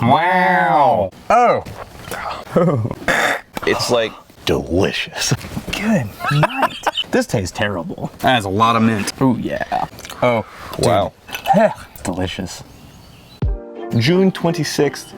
Wow. Oh. It's like delicious. Good night. This tastes terrible. That has a lot of mint. Oh yeah. Oh. Wow. Delicious. June 26th,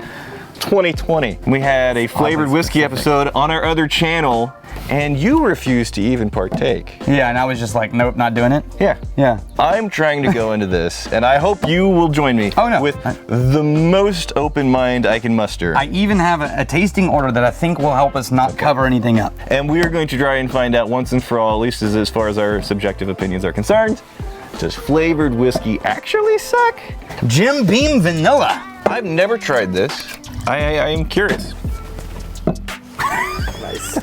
2020. We had a flavored whiskey episode on our other channel, and you refused to even partake. Yeah, and I was just like, nope, not doing it. Yeah. I'm trying to go into this, and I hope you will join me with the most open mind I can muster. I even have a tasting order that I think will help us not cover anything up. And we are going to try and find out once and for all, at least as far as our subjective opinions are concerned, does flavored whiskey actually suck? Jim Beam Vanilla. I've never tried this. I am curious. Nice.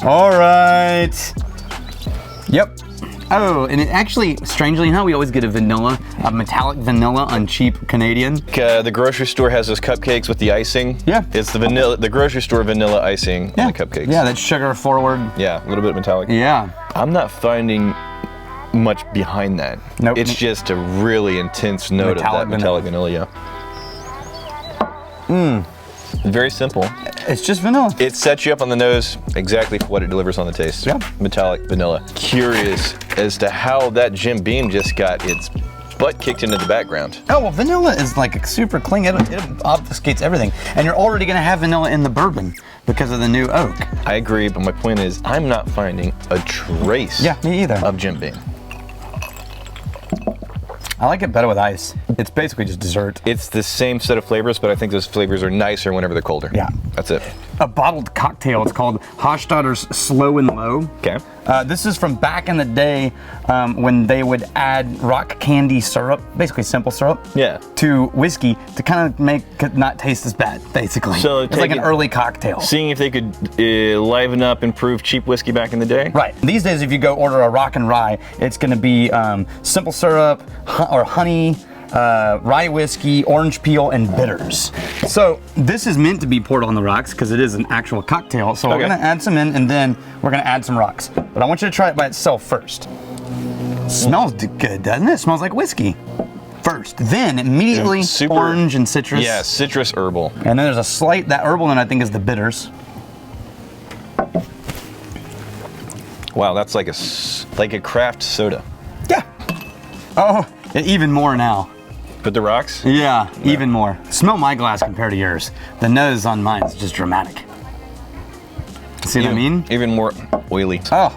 All right. Yep. Oh, and it actually, strangely enough, we always get a metallic vanilla on cheap Canadian. The grocery store has those cupcakes with the icing. Yeah. It's the grocery store vanilla icing on the cupcakes. Yeah, that's sugar forward. Yeah, a little bit metallic. Yeah. I'm not finding much behind that. Nope. It's just a really intense note of that metallic vanilla. Very simple. It's just vanilla. It sets you up on the nose exactly for what it delivers on the taste. Yeah. Metallic vanilla. Curious as to how that Jim Beam just got its butt kicked into the background. Oh, well, vanilla is like super clean. It obfuscates everything. And you're already going to have vanilla in the bourbon because of the new oak. I agree, but my point is I'm not finding a trace me either. of Jim Beam. I like it better with ice. It's basically just dessert. It's the same set of flavors, but I think those flavors are nicer whenever they're colder. Yeah. That's it. A bottled cocktail. It's called Hosh Slow and Low. Okay. This is from back in the day when they would add rock candy syrup, basically simple syrup, to whiskey to kind of make it not taste as bad, basically. So it's like an early cocktail. Seeing if they could liven up, improve cheap whiskey back in the day? Right. These days, if you go order a rock and rye, it's going to be simple syrup or honey, rye whiskey, orange peel, and bitters. So this is meant to be poured on the rocks because it is an actual cocktail. So we're gonna add some in, and then we're gonna add some rocks. But I want you to try it by itself first. Smells good, doesn't it? It smells like whiskey. First, then immediately orange and citrus. Yeah, citrus herbal. And then there's a slight, that herbal one I think is the bitters. Wow, that's like a craft soda. Yeah. Oh, even more now. But the rocks? Yeah, even more. Smell my glass compared to yours. The nose on mine is just dramatic. See what I mean? Even more oily. Oh,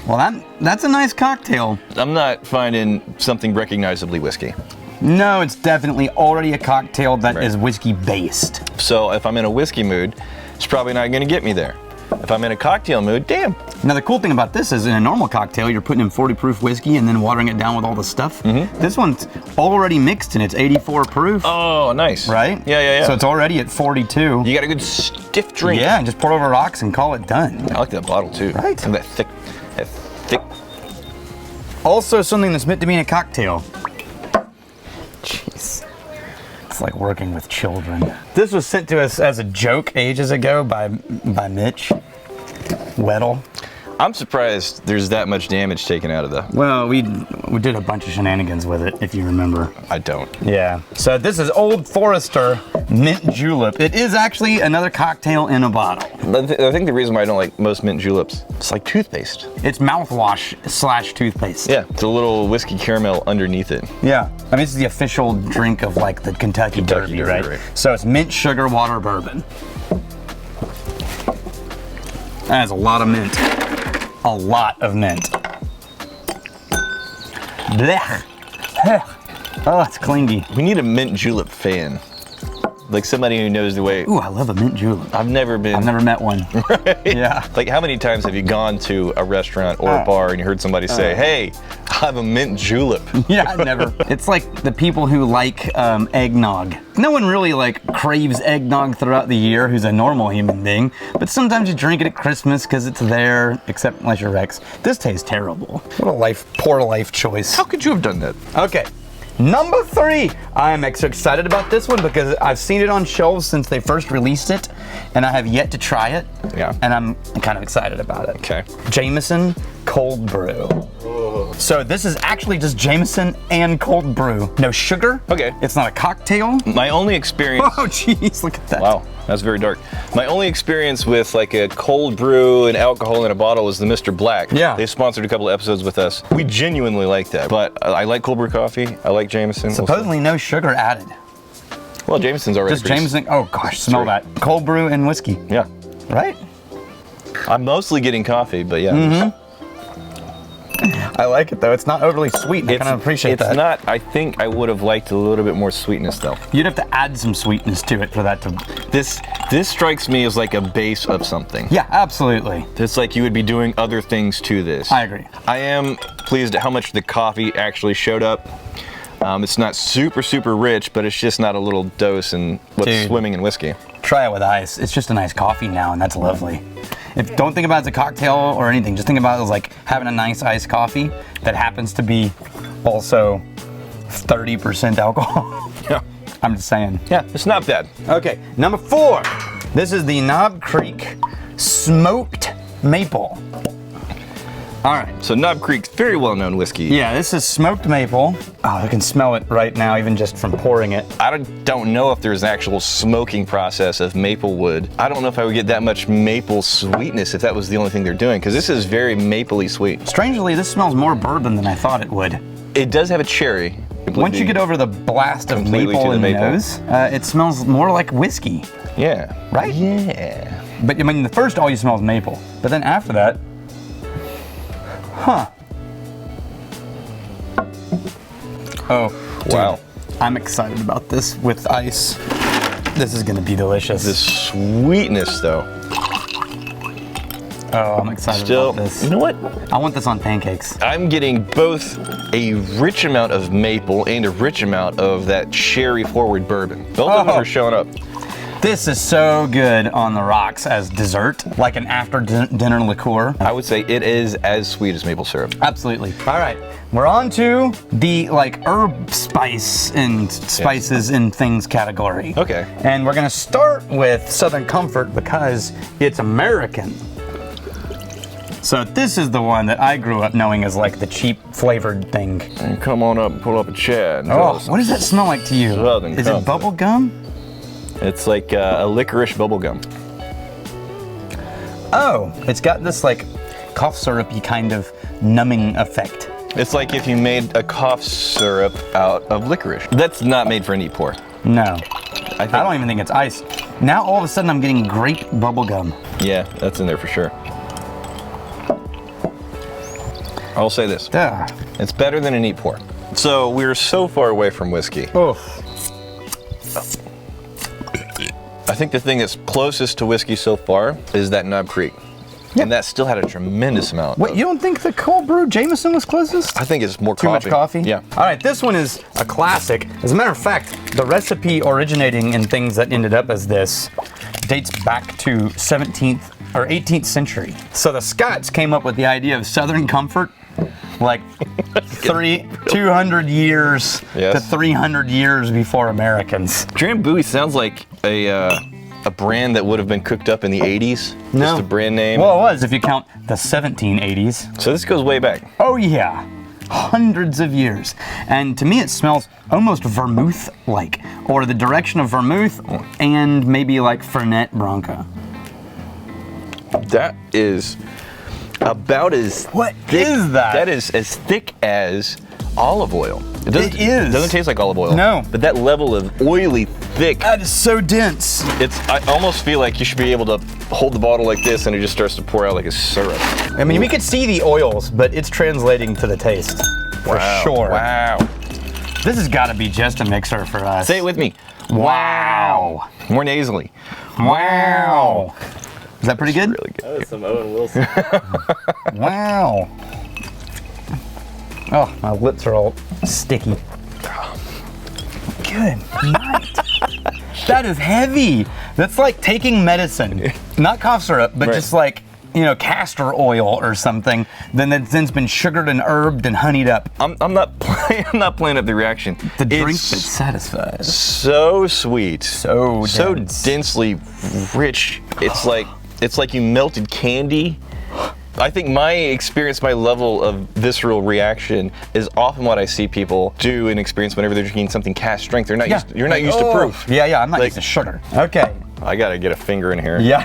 well that's a nice cocktail. I'm not finding something recognizably whiskey. No, it's definitely already a cocktail that is whiskey based. So if I'm in a whiskey mood, it's probably not gonna get me there. If I'm in a cocktail mood, damn. Now the cool thing about this is in a normal cocktail, you're putting in 40 proof whiskey and then watering it down with all the stuff. This one's already mixed and it's 84 proof. Oh, nice. Right? Yeah. So it's already at 42. You got a good stiff drink. Yeah, and just pour it over rocks and call it done. I like that bottle too. Right. That thick. Also something that's meant to be in a cocktail. Jeez. It's like working with children. This was sent to us as a joke ages ago by Mitch Weddle. I'm surprised there's that much damage taken out of the... Well, we did a bunch of shenanigans with it, if you remember. I don't. Yeah. So this is Old Forester Mint Julep. It is actually another cocktail in a bottle. I think the reason why I don't like most mint juleps, it's like toothpaste. It's mouthwash / toothpaste. Yeah, it's a little whiskey caramel underneath it. Yeah. I mean, it's the official drink of like the Kentucky Derby, right? So it's mint, sugar, water, bourbon. That has a lot of mint. A lot of mint. Blech. Oh, it's clingy. We need a mint julep fan. Like somebody who knows the way. Ooh, I love a mint julep. I've never met one. Right? Yeah. Like how many times have you gone to a restaurant or a bar and you heard somebody say, hey, I have a mint julep? Yeah, never. It's like the people who like eggnog. No one really like craves eggnog throughout the year who's a normal human being, but sometimes you drink it at Christmas because it's there, except unless you're Rex. This tastes terrible. What a poor life choice. How could you have done that? Okay. Number 3, I am excited about this one because I've seen it on shelves since they first released it, and I have yet to try it. Yeah. And I'm kind of excited about it. Okay. Jameson Cold Brew. So this is actually just Jameson and cold brew. No sugar. Okay. It's not a cocktail. My only experience. Oh, jeez, look at that. Wow, that's very dark. My only experience with like a cold brew and alcohol in a bottle was the Mr. Black. Yeah. They sponsored a couple of episodes with us. We genuinely like that. But I like cold brew coffee. I like Jameson. Supposedly no sugar added. Well, Jameson's already Just Jameson. Oh gosh, smell that. Cold brew and whiskey. Yeah. Right? I'm mostly getting coffee, but yeah. I like it though. It's not overly sweet. I kind of appreciate that. It's not. I think I would have liked a little bit more sweetness though. You'd have to add some sweetness to it for that to. This strikes me as like a base of something. Yeah, absolutely. It's like you would be doing other things to this. I agree. I am pleased at how much the coffee actually showed up. It's not super, super rich, but it's just not a little dose and what's swimming in whiskey. Try it with ice. It's just a nice coffee now, and that's lovely. Don't think about it as a cocktail or anything. Just think about it as like having a nice iced coffee that happens to be also 30% alcohol. Yeah. I'm just saying. Yeah, it's not bad. Okay, number 4. This is the Knob Creek Smoked Maple. All right. So Knob Creek's very well-known whiskey. Yeah, this is smoked maple. Oh, I can smell it right now, even just from pouring it. I don't know if there's an actual smoking process of maple wood. I don't know if I would get that much maple sweetness if that was the only thing they're doing, because this is very mapley sweet. Strangely, this smells more bourbon than I thought it would. It does have a cherry. Once you get over the blast of maple in the nose, it smells more like whiskey. Yeah. Right? Yeah. But I mean, the first all you smell is maple, but then after that, huh. Oh, wow. Dude, I'm excited about this with ice. This is gonna be delicious. The sweetness though. Oh, I'm excited Still, about this. you know what? I want this on pancakes. I'm getting both a rich amount of maple and a rich amount of that cherry forward bourbon. Both of them are showing up. This is so good on the rocks as dessert, like an after dinner liqueur. I would say it is as sweet as maple syrup. Absolutely. All right, we're on to the like herb spice and spices and things category. Okay. And we're gonna start with Southern Comfort because it's American. So this is the one that I grew up knowing as like the cheap flavored thing. And come on up and pull up a chair. And Oh, what does that smell like to you? Southern Is it Comfort. bubble gum? It's like a licorice bubble gum. Oh, it's got this like cough syrupy kind of numbing effect. It's like if you made a cough syrup out of licorice. That's not made for a neat pour. No, I I don't even think it's ice. Now all of a sudden I'm getting grape bubble gum. Yeah, that's in there for sure. I'll say this. Ugh. It's better than a neat pour. So we're so far away from whiskey. Oof. I think the thing that's closest to whiskey so far is that Knob Creek. Yep. And that still had a tremendous amount. Wait, you don't think the cold brew Jameson was closest? I think it's more Too coffee. much coffee? Yeah. All right, this one is a classic. As a matter of fact, the recipe originating in things that ended up as this dates back to 17th or 18th century. So the Scots came up with the idea of Southern Comfort like 200 years to 300 years before Americans. Drambuie sounds like a brand that would have been cooked up in the 80s. No. Just a brand name. Well, it was if you count the 1780s. So this goes way back. Oh yeah, hundreds of years. And to me it smells almost vermouth-like, or the direction of vermouth and maybe like Fernet Branca. That is about as What thick. is that? That is as thick as olive oil. It is. It doesn't taste like olive oil. No. But that level of oily, thick. That is so dense. I almost feel like you should be able to hold the bottle like this and it just starts to pour out like a syrup. I mean, we could see the oils, but it's translating to the taste. For Wow. sure. Wow. This has got to be just a mixer for us. Say it with me. Wow. More nasally. Wow. Is that pretty good? Really good. That was some Owen Wilson. Wow. Oh, my lips are all sticky. Good night. That is heavy. That's like taking medicine. Not cough syrup, but Right. just like, you know, castor oil or something. Then it's been sugared and herbed and honeyed up. I'm not playing up the reaction. The drink It's that satisfies. so sweet. So dense. densely rich. It's like you melted candy I think my experience, my level of visceral reaction is often what I see people do and experience whenever they're drinking something cask strength. They're not used, you're not used to proof. Yeah, I'm not used to sugar. Okay. I gotta get a finger in here. Yeah.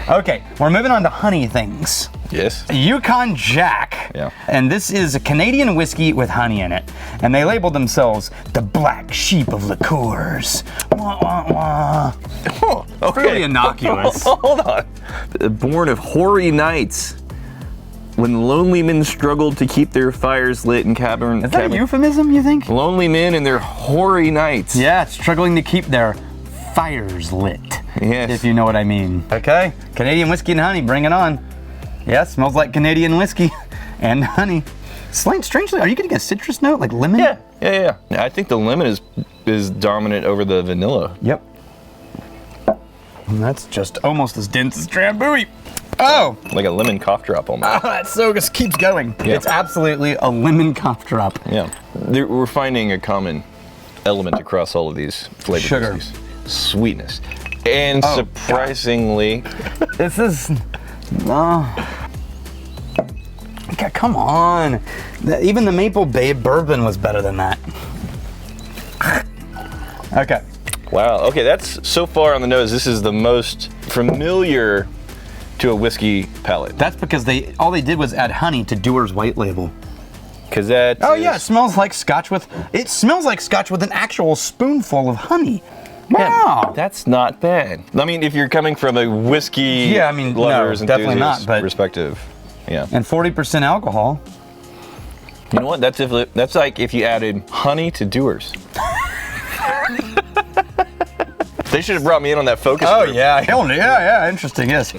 Okay, we're moving on to honey things. Yes. Yukon Jack. Yeah. And this is a Canadian whiskey with honey in it. And they labeled themselves the black sheep of liqueurs. Wah, wah, wah. Oh, okay. Really innocuous. Hold on. Born of hoary nights, when lonely men struggled to keep their fires lit in cabin. Is that a euphemism, you think? Lonely men in their hoary nights. Yeah, struggling to keep their fires lit. Yes. If you know what I mean. Okay, Canadian whiskey and honey, bring it on. Yeah, smells like Canadian whiskey and honey. Strangely, are you getting a citrus note, like lemon? Yeah. I think the lemon is dominant over the vanilla. Yep. And that's just almost as dense as Drambuie. Oh! Like a lemon cough drop almost. Oh, that so just keeps going. Yeah. It's absolutely a lemon cough drop. Yeah. We're finding a common element across all of these flavored Sugar. whiskeys. Sweetness. And surprisingly... This is... No. Okay, come on. Even the Maple Bay bourbon was better than that. Okay. Wow. Okay, that's so far on the nose. This is the most familiar to a whiskey palate. That's because all they did was add honey to Dewar's white label. Because that. Oh yeah, it smells like scotch with an actual spoonful of honey. Wow. Yeah, that's not bad. I mean, if you're coming from a whiskey lovers, definitely not, enthusiast but perspective. Yeah. And 40% alcohol. You know what? That's like if you added honey to Dewar's. They should have brought me in on that focus group. Yeah. Hell yeah. Interesting, yes.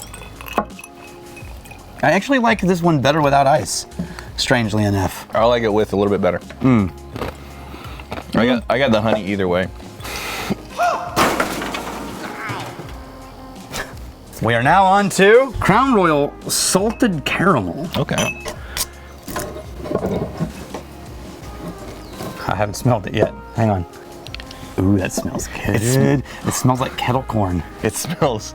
I actually like this one better without ice, strangely enough. I like it with a little bit better. I got the honey either way. We are now on to Crown Royal Salted Caramel. Okay. I haven't smelled it yet. Hang on. Ooh, that smells good. It smells like kettle corn. It smells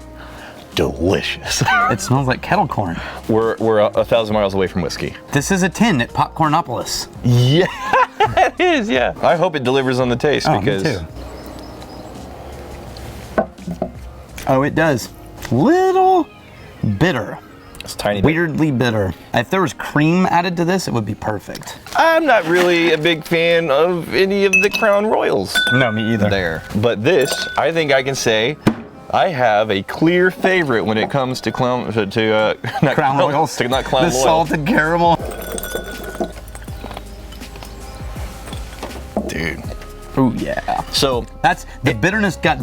delicious. It smells like kettle corn. We're 1,000 miles away from whiskey. This is a tin at Popcornopolis. Yeah, it is, yeah. I hope it delivers on the taste because... Me too. Oh, it does. Little bitter. It's tiny bit. Weirdly bitter. If there was cream added to this, it would be perfect. I'm not really a big fan of any of the Crown Royals. No, me either. There. But this, I think I can say, I have a clear favorite when it comes to Crown Royals. not Crown The Royal. salted caramel. Dude. Ooh, yeah. So That's the bitterness got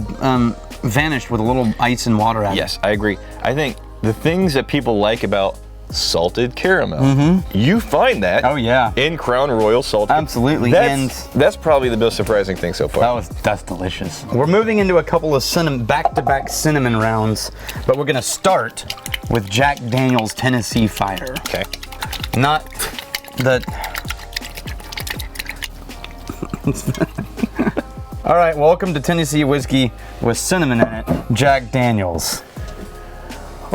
vanished with a little ice and water added. yes, I agree. I think the things that people like about salted caramel, you find that in Crown Royal salted. Absolutely. That's probably the most surprising thing so far. That's delicious. We're moving into a couple of back-to-back cinnamon rounds, but we're gonna start with Jack Daniel's Tennessee Fire. Okay. Not the... All right, welcome to Tennessee whiskey with cinnamon in it, Jack Daniel's.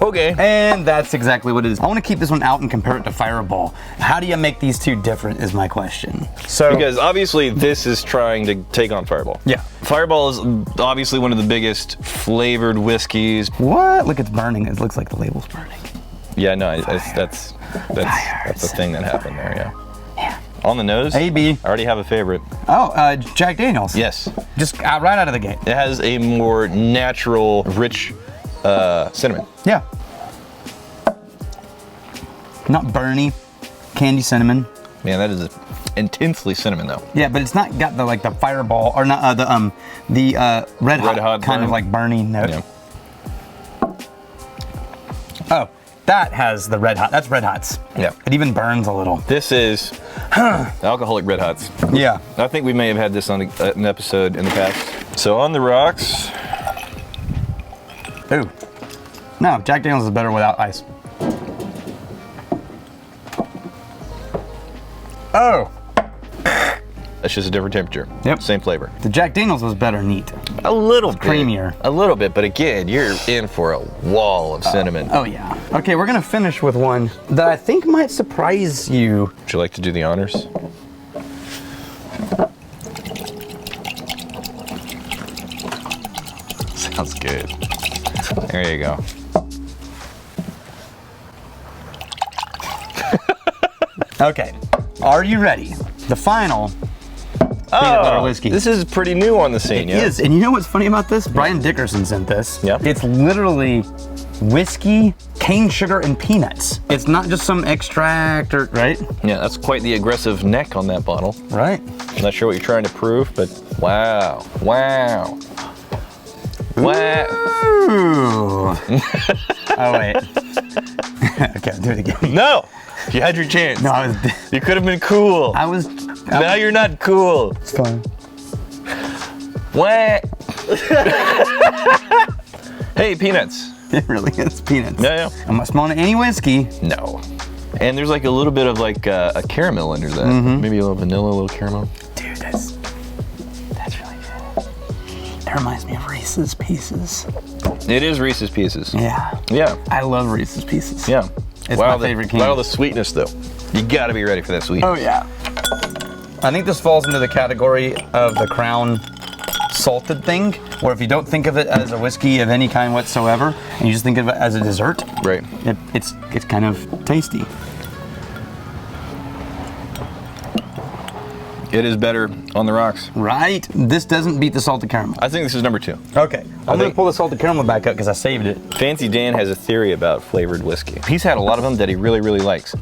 Okay. And that's exactly what it is. I want to keep this one out and compare it to Fireball. How do you make these two different is my question. So Because obviously this is trying to take on Fireball. Yeah. Fireball is obviously one of the biggest flavored whiskeys. What? Look, it's burning. It looks like the label's burning. Yeah, no, that's the thing that happened there, yeah. On the nose, AB. I already have a favorite. Oh, Jack Daniel's. Yes. Just right out of the gate. It has a more natural, rich cinnamon. Yeah. Not burny, candy cinnamon. Man, that is intensely cinnamon though. Yeah, but it's not got the Fireball or not the red hot kind burn. of like burning note. Yeah. Oh, that has the red hot. That's red hots. Yeah. It even burns a little. This is alcoholic red hots. Yeah. I think we may have had this on an episode in the past. So on the rocks. Ooh. No, Jack Daniel's is better without ice. Oh. It's just a different temperature. Yep. Same flavor. The Jack Daniels was better neat. A little bit. Creamier. A little bit, but again, you're in for a wall of cinnamon. Oh yeah. Okay, we're gonna finish with one that I think might surprise you. Would you like to do the honors? Sounds good. There you go. Okay, are you ready? The final peanut butter whiskey. This is pretty new on the scene, It is, and you know what's funny about this? Brian Dickerson sent this. Yeah. It's literally whiskey, cane sugar, and peanuts. It's not just some extract or, right? Yeah, that's quite the aggressive neck on that bottle. Right. I'm not sure what you're trying to prove, but wow. Wow. Wow. Ooh. Oh, wait. Okay, I'll do it again. No! You had your chance. No, I was... You could have been cool. Now you're not cool. It's fine. What? Hey, peanuts. It really is peanuts. Yeah. Am I smelling any whiskey? No. And there's like a little bit of like a caramel under that. Maybe a little vanilla, a little caramel. Dude, that's really good. That reminds me of Reese's Pieces. It is Reese's Pieces. Yeah. Yeah. I love Reese's Pieces. Yeah. It's my favorite candy. Wow, the sweetness though. You gotta be ready for that sweetness. Oh yeah. I think this falls into the category of the Crown salted thing, where if you don't think of it as a whiskey of any kind whatsoever, and you just think of it as a dessert, Right. it's kind of tasty. It is better on the rocks. Right? This doesn't beat the salted caramel. I think this is number 2. Okay. I'm gonna pull the salted caramel back up because I saved it. Fancy Dan has a theory about flavored whiskey. He's had a lot of them that he really, really likes,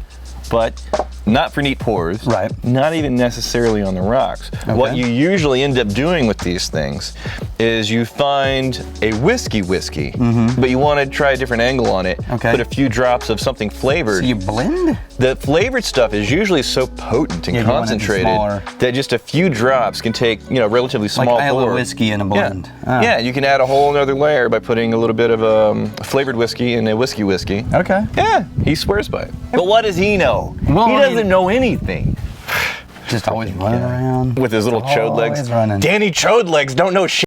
but not for neat pours. Right. Not even necessarily on the rocks. Okay. What you usually end up doing with these things is you find a whiskey, but you want to try a different angle on it. Okay. Put a few drops of something flavored. So you blend? The flavored stuff is usually so potent and Yeah, you want it to be concentrated smaller. that just a few drops can take, relatively small Like Isla pour. whiskey in a blend. Yeah. Oh. Yeah, you can add a whole other layer by putting a little bit of flavored whiskey in a whiskey. Okay. Yeah, he swears by it. But what does he know? Well, he I doesn't mean- know anything. Just always running around. With his little chode legs. Always running. Danny Chode Legs don't know shit.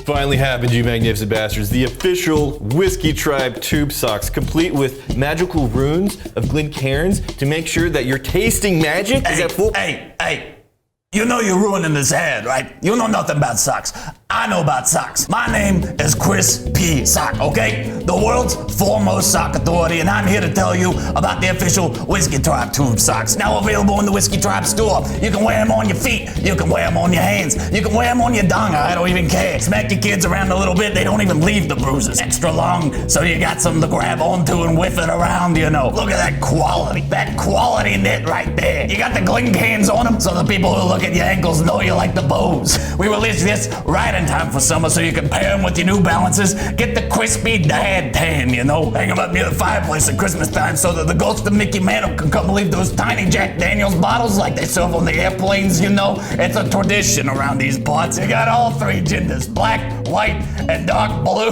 Finally happened, you magnificent bastards. The official Whiskey Tribe tube socks, complete with magical runes of Glencairns to make sure that your tasting magic is at full. Hey, you know you're ruining this ad, right? You know nothing about socks. I know about socks. My name is Chris P. Sock, okay? The world's foremost sock authority, and I'm here to tell you about the official Whiskey Tribe tube socks. Now available in the Whiskey Tribe store. You can wear them on your feet. You can wear them on your hands. You can wear them on your donga. I don't even care. Smack your kids around a little bit. They don't even leave the bruises. Extra long, so you got something to grab onto and whiff it around, Look at that quality. That quality knit right there. You got the Glencairns on them, so the people who look at your ankles know you like the bows. We released this right in time for summer, so you can pair them with your New Balances. Get the crispy dad tan, Hang them up near the fireplace at Christmas time so that the ghost of Mickey Mantle can come leave those tiny Jack Daniels bottles like they serve on the airplanes, It's a tradition around these parts. You got all 3 genders, black, white, and dark blue.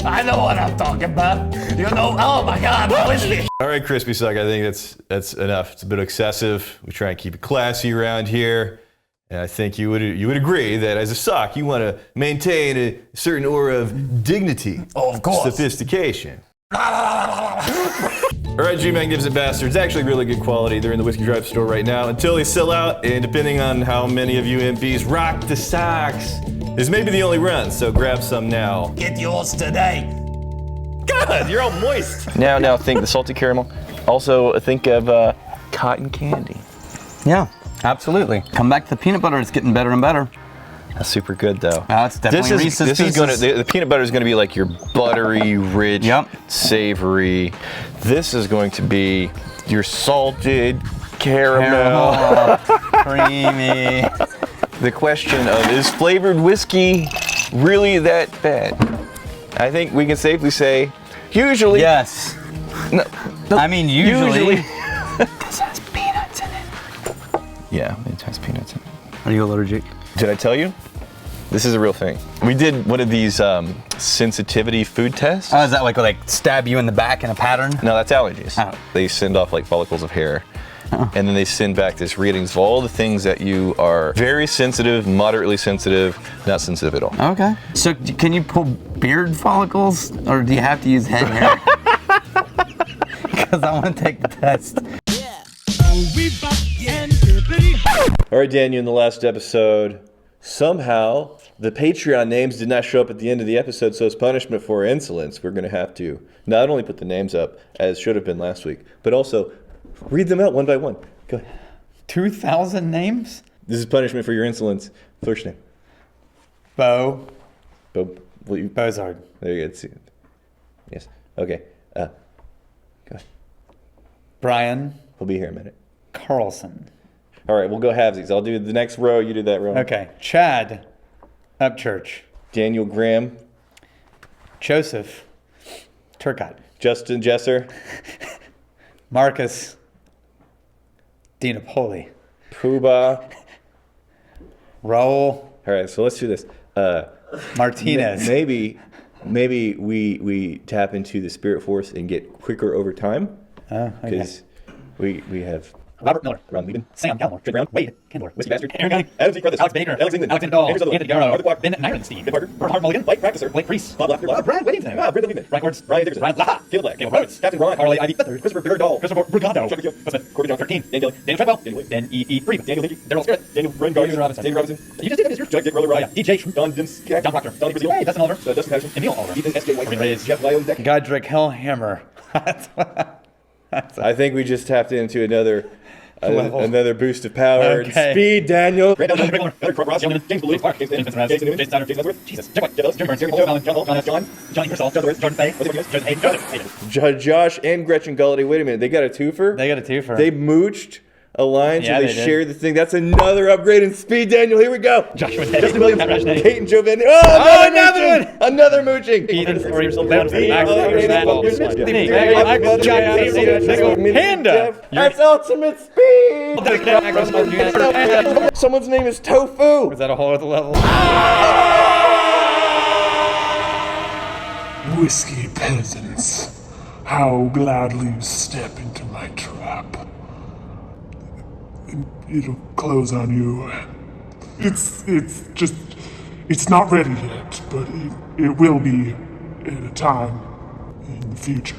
I know what I'm talking about. Oh my God, whiskey. All right, Crispy Sock, I think that's enough. It's a bit excessive. We try and keep it classy around here. And I think you would agree that as a sock, you want to maintain a certain aura of dignity. Oh, of course. Sophistication. All right, you magnificent bastards. Actually, really good quality. They're in the Whiskey Drive store right now until they sell out. And depending on how many of you MPs rock the socks, this may be the only run. So grab some now. Get yours today. God, you're all moist. Now think the salted caramel. Also think of cotton candy. Yeah, absolutely. Come back to the peanut butter. It's getting better and better. That's super good though. It's definitely Reese's this is Pieces. gonna the peanut butter is gonna be like your buttery, rich, savory. This is going to be your salted caramel. Creamy. The question of is flavored whiskey really that bad? I think we can safely say usually. Yes. No, I mean usually. This has peanuts in it. Yeah, it has peanuts in it. Are you allergic? Did I tell you? This is a real thing. We did one of these sensitivity food tests. Oh, is that like stab you in the back in a pattern? No, that's allergies. Oh. They send off like follicles of hair. and then they send back this readings of all the things that you are very sensitive, moderately sensitive, not sensitive at all. Okay. So can you pull beard follicles, or do you have to use head hair? Because I want to take the test. All right, Daniel, in the last episode, somehow the Patreon names did not show up at the end of the episode, so as punishment for our insolence, we're going to have to not only put the names up, as should have been last week, but also read them out one by one. Go ahead. 2,000 names? This is punishment for your insolence. First name. Bo. Bo. Bozard. There you go. Let's see. Yes. Okay. Go ahead. Brian. We'll be here in a minute. Carlson. All right, we'll go halvesies. I'll do the next row. You do that row. Okay. Chad. Upchurch. Daniel Graham. Joseph. Turcotte. Justin Jesser. Marcus. DiNapoli. Poobah. Raul. All right, so let's do this. Martinez. Maybe we tap into the spirit force and get quicker over time. Okay. Because we have Robert Miller. Ron Lieben, Sam Calmore. Trey Brown. Wade. Kendall. Whiskey Bastard, Aaron Gunning. Adam Z. Crothers, Alex Baker. Alex England, Alexander Dahl. Andrew Sutherland, Anthony Garrow. Arthur Clark, Ben Nirenstein. Ben Parker, Bernhard Mulligan. Mike Practicer, Blake Priest. Bob Laughter, Brad Whittington. Brandon Lieben, Brian Quartz. Ryan Dickerson, Ryan Laha. Caleb Black, Caleb Rhodes, Rhodes. Captain Ron, Carly Ivy. Christopher Bigger Doll, Christopher Brigado. Trevor Gill, Smith. Corbin John 13. Dan Gilly, Daniel Treadwell. Daniel Lee, Ben E. Freeman. Daniel Hickey, Daryl Spirit. Daniel Bryn David Garson, Robinson. David Robinson. You just did this. Jack Dick Roller Oh, yeah. DJ. Don Dims, John Proctor. Donnie Brazil. Hey, Dustin Oliver. Dustin Patterson, Emil Oliver. Ethan S.J. White, Corbin Reyes. Jeff Lyle Deck. Godric Hellhammer. I think we just tapped into another Level. another boost of power and Okay. speed, Daniel. Randall Miller. Ross Gilman. James Blue. Clark. James Newman. Jason Snyder. Jason Westworth. Jesus. Jeff White. Jeff Burns. Jerry Burns. John Holt. John S. John. Johnny Purcell. Jordan Fay. Joseph Hayden. Joseph Hayden. Josh and Gretchen Galladay. Wait a minute, they got a twofer? They got a twofer. They mooched a line, Yeah, so they they did. shared the thing. That's another upgrade in speed, Daniel. Here we go. Joshua Ted. Justin Williams, Pat Rashnetti. Kate and Joe Van. Oh, another another mooching. Another mooching. Ethan Story. Panda. That's ultimate speed. Someone's name is Tofu. Is that a whole other level? Whiskey peasants, how gladly you step into my trap. It'll close on you. It's not ready yet, but it will be at a time in the future.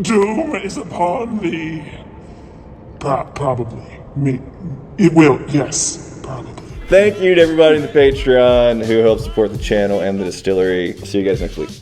Doom is upon thee. Probably. It will, yes, probably. Thank you to everybody in the Patreon who helped support the channel and the distillery. See you guys next week.